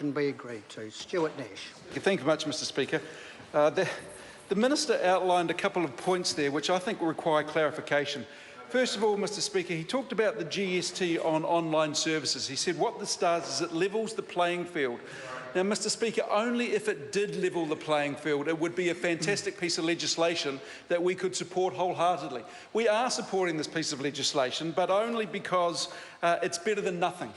be agreed to. Stuart Nash. Thank you much, Mr Speaker. The Minister outlined a couple of points there which I think will require clarification. First of all, Mr Speaker, he talked about the GST on online services. He said what this does is it levels the playing field. Now, Mr Speaker, only if it did level the playing field, it would be a fantastic piece of legislation that we could support wholeheartedly. We are supporting this piece of legislation, but only because it's better than nothing.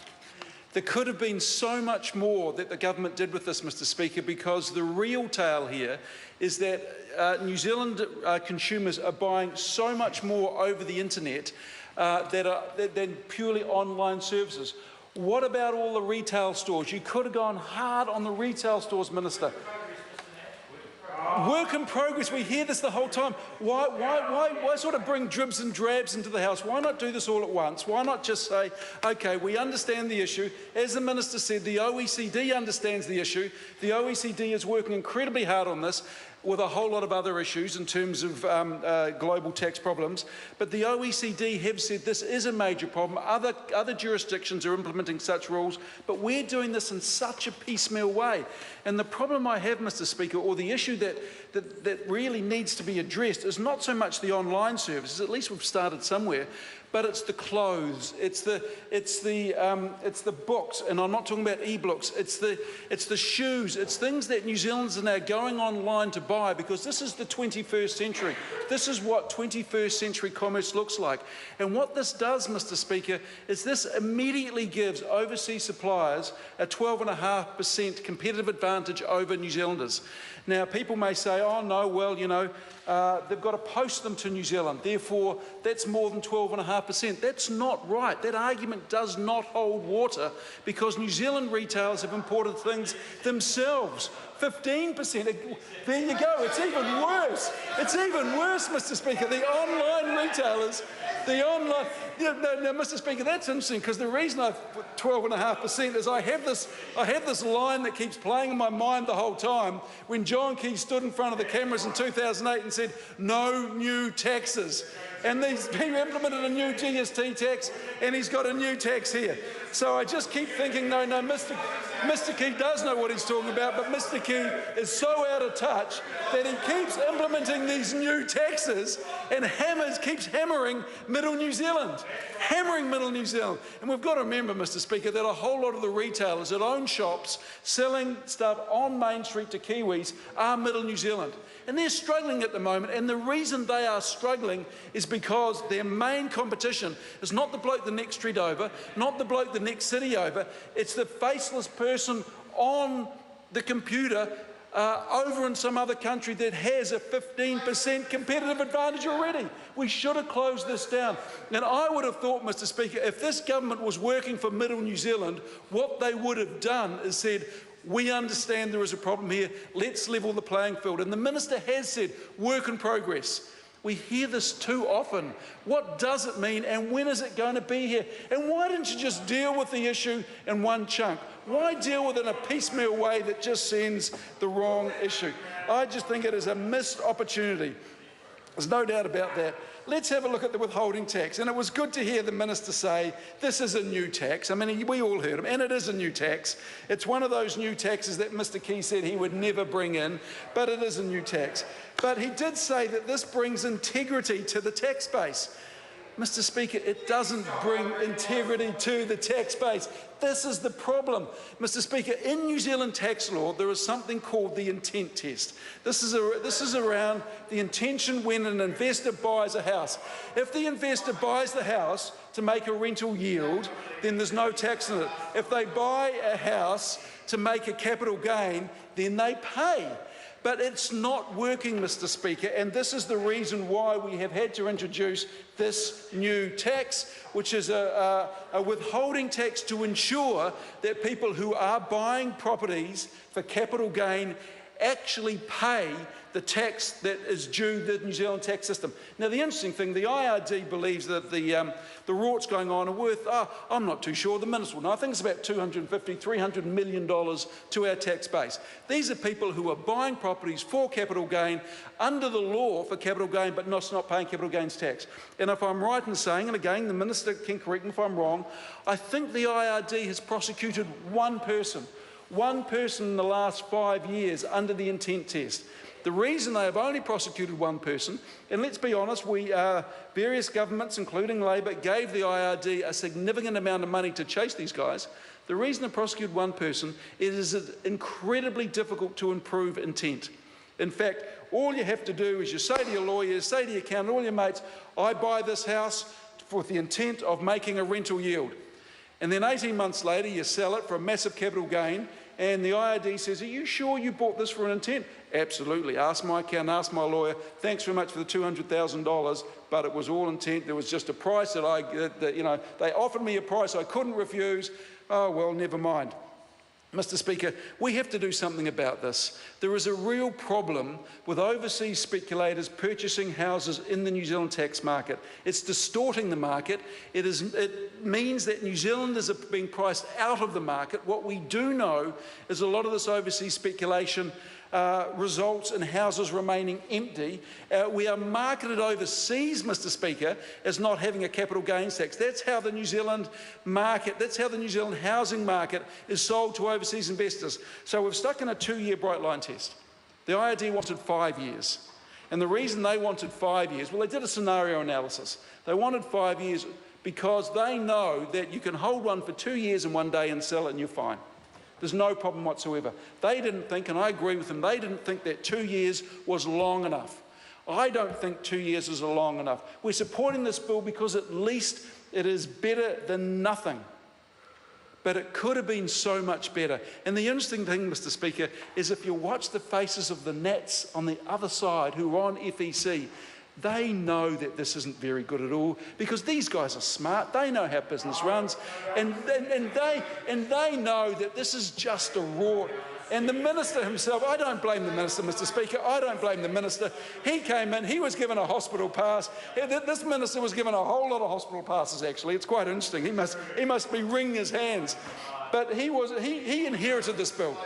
There could have been so much more that the government did with this, Mr Speaker, because the real tale here is that New Zealand consumers are buying so much more over the internet than purely online services. What about all the retail stores? You could have gone hard on the retail stores, Minister. Work in progress. We hear this the whole time. Why sort of bring dribs and drabs into the House? Why not do this all at once? Why not just say, OK, we understand the issue. As the Minister said, the OECD understands the issue. The OECD is working incredibly hard on this, with a whole lot of other issues in terms of global tax problems. But the OECD have said this is a major problem. Other jurisdictions are implementing such rules, but we're doing this in such a piecemeal way. And the problem I have, Mr Speaker, or the issue that really needs to be addressed is not so much the online services, at least we've started somewhere, but it's the clothes, it's the books, and I'm not talking about e-books, it's the shoes, it's things that New Zealanders are now going online to buy because this is the 21st century. This is what 21st century commerce looks like. And what this does, Mr Speaker, is this immediately gives overseas suppliers a 12.5% competitive advantage over New Zealanders. Now, people may say, oh no, well, you know, they've got to post them to New Zealand, therefore that's more than 12.5%. That's not right. That argument does not hold water because New Zealand retailers have imported things themselves. 15%. There you go. It's even worse. It's even worse, Mr Speaker. The online retailers, now, Mr Speaker, that's interesting because the reason I've put 12.5% is I have this line that keeps playing in my mind the whole time when John Key stood in front of the cameras in 2008 and said, no new taxes. And he implemented a new GST tax and he's got a new tax here. So I just keep thinking, no, Mr Key does know what he's talking about, but Mr Key is so out of touch that he keeps implementing these new taxes and keeps hammering Middle New Zealand. Hammering Middle New Zealand. And we've got to remember, Mr Speaker, that a whole lot of the retailers that own shops selling stuff on Main Street to Kiwis are Middle New Zealand. And they're struggling at the moment, and the reason they are struggling is because their main competition is not the bloke the next street over, not the bloke the next city over, it's the faceless person on the computer over in some other country that has a 15% competitive advantage already. We should have closed this down. And I would have thought, Mr Speaker, if this government was working for Middle New Zealand, what they would have done is said, we understand there is a problem here, let's level the playing field. And the Minister has said, work in progress. We hear this too often. What does it mean and when is it going to be here? And why didn't you just deal with the issue in one chunk? Why deal with it in a piecemeal way that just sends the wrong issue? I just think it is a missed opportunity. There's no doubt about that. Let's have a look at the withholding tax. And it was good to hear the Minister say, this is a new tax. I mean, we all heard him, and it is a new tax. It's one of those new taxes that Mr Key said he would never bring in, but it is a new tax. But he did say that this brings integrity to the tax base. Mr Speaker, it doesn't bring integrity to the tax base. This is the problem. Mr Speaker, in New Zealand tax law, there is something called the intent test. This is around the intention when an investor buys a house. If the investor buys the house to make a rental yield, then there's no tax on it. If they buy a house to make a capital gain, then they pay. But it's not working, Mr Speaker, and this is the reason why we have had to introduce this new tax, which is a withholding tax to ensure that people who are buying properties for capital gain actually pay the tax that is due the New Zealand tax system. Now, the interesting thing, the IRD believes that the rorts going on are worth, I'm not too sure, the Minister will know, I think it's about $250, $300 million to our tax base. These are people who are buying properties for capital gain under the law for capital gain, but not paying capital gains tax. And if I'm right in saying, and again, the Minister can correct me if I'm wrong, I think the IRD has prosecuted one person One person in the last 5 years under the intent test. The reason they have only prosecuted one person, and let's be honest, various governments, including Labor, gave the IRD a significant amount of money to chase these guys. The reason they prosecuted one person is it's incredibly difficult to improve intent. In fact, all you have to do is you say to your lawyers, say to your accountant, all your mates, I buy this house with the intent of making a rental yield. And then 18 months later, you sell it for a massive capital gain, and the IRD says, are you sure you bought this for an intent? Absolutely. Ask my accountant, ask my lawyer. Thanks very much for the $200,000, but it was all intent. There was just a price that they offered me a price I couldn't refuse. Oh, well, never mind. Mr. Speaker, we have to do something about this. There is a real problem with overseas speculators purchasing houses in the New Zealand tax market. It's distorting the market. It means that New Zealanders are being priced out of the market. What we do know is a lot of this overseas speculation results in houses remaining empty. We are marketed overseas, Mr. Speaker, as not having a capital gains tax. That's how the New Zealand market, that's how the New Zealand housing market is sold to overseas investors. So we've stuck in a 2-year bright line test. The IRD wanted 5 years. And the reason they wanted 5 years, well, they did a scenario analysis. They wanted 5 years because they know that you can hold one for 2 years and 1 day and sell it and you're fine. There's no problem whatsoever. They didn't think, and I agree with them, they didn't think that 2 years was long enough. I don't think 2 years is long enough. We're supporting this bill because at least it is better than nothing. But it could have been so much better. And the interesting thing, Mr. Speaker, is if you watch the faces of the Nats on the other side who are on FEC, they know that this isn't very good at all because these guys are smart. They know how business runs, and they know that this is just a rort. And the minister himself, I don't blame the minister, Mr. Speaker. I don't blame the minister. He came in, he was given a hospital pass. This minister was given a whole lot of hospital passes, actually. It's quite interesting. He must be wringing his hands. But he inherited this bill.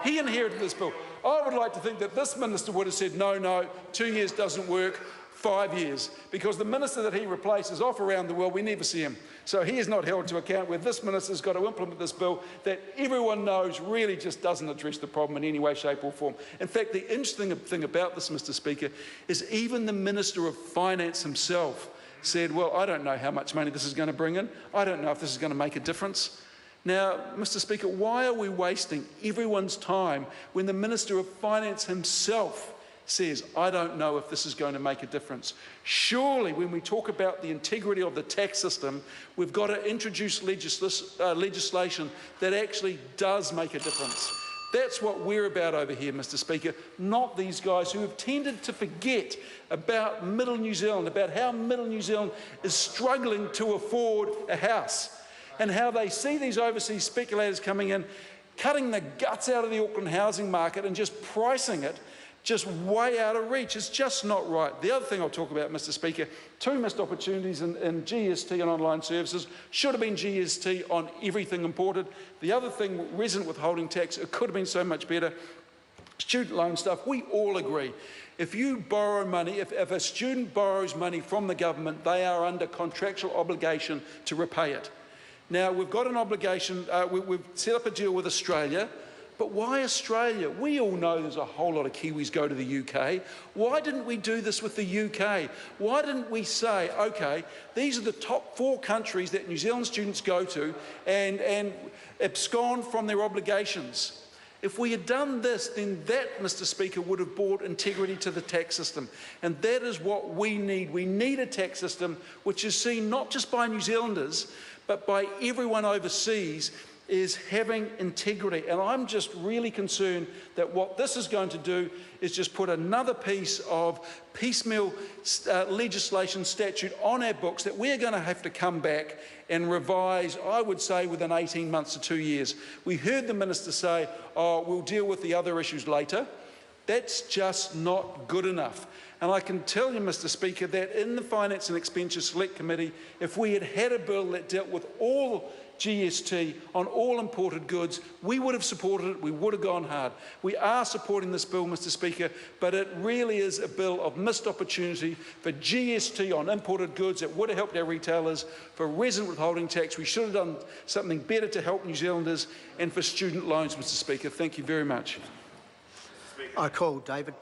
He inherited this bill. I would like to think that this minister would have said, no, 2 years doesn't work. 5 years, because the minister that he replaces off around the world, we never see him. So he is not held to account where this minister's got to implement this bill that everyone knows really just doesn't address the problem in any way, shape or form. In fact, the interesting thing about this, Mr. Speaker, is even the Minister of Finance himself said, well, I don't know how much money this is going to bring in. I don't know if this is going to make a difference. Now, Mr. Speaker, why are we wasting everyone's time when the Minister of Finance himself says, I don't know if this is going to make a difference? Surely, when we talk about the integrity of the tax system, we've got to introduce legislation that actually does make a difference. That's what we're about over here, Mr. Speaker, not these guys who have tended to forget about Middle New Zealand, about how Middle New Zealand is struggling to afford a house, and how they see these overseas speculators coming in, cutting the guts out of the Auckland housing market and just pricing it just way out of reach. It's just not right. The other thing I'll talk about, Mr. Speaker, 2 missed opportunities in GST and online services. Should have been GST on everything imported. The other thing, resident withholding tax, it could have been so much better. Student loan stuff, we all agree. If you borrow money, if a student borrows money from the government, they are under contractual obligation to repay it. Now, we've got an obligation, we've set up a deal with Australia. But why Australia? We all know there's a whole lot of Kiwis go to the UK. Why didn't we do this with the UK? Why didn't we say, okay, these are the top 4 countries that New Zealand students go to and abscond from their obligations? If we had done this, then that, Mr. Speaker, would have brought integrity to the tax system. And that is what we need. We need a tax system which is seen not just by New Zealanders, but by everyone overseas is having integrity. And I'm just really concerned that what this is going to do is just put another piece of piecemeal legislation statute on our books that we're going to have to come back and revise, I would say, within 18 months to 2 years. We heard the minister say, oh, we'll deal with the other issues later. That's just not good enough. And I can tell you, Mr. Speaker, that in the Finance and Expenditure Select Committee, if we had had a bill that dealt with all GST on all imported goods, we would have supported it, we would have gone hard. We are supporting this bill, Mr Speaker, but it really is a bill of missed opportunity for GST on imported goods. It would have helped our retailers. For resident withholding tax, we should have done something better to help New Zealanders, and for student loans, Mr Speaker. Thank you very much. I call David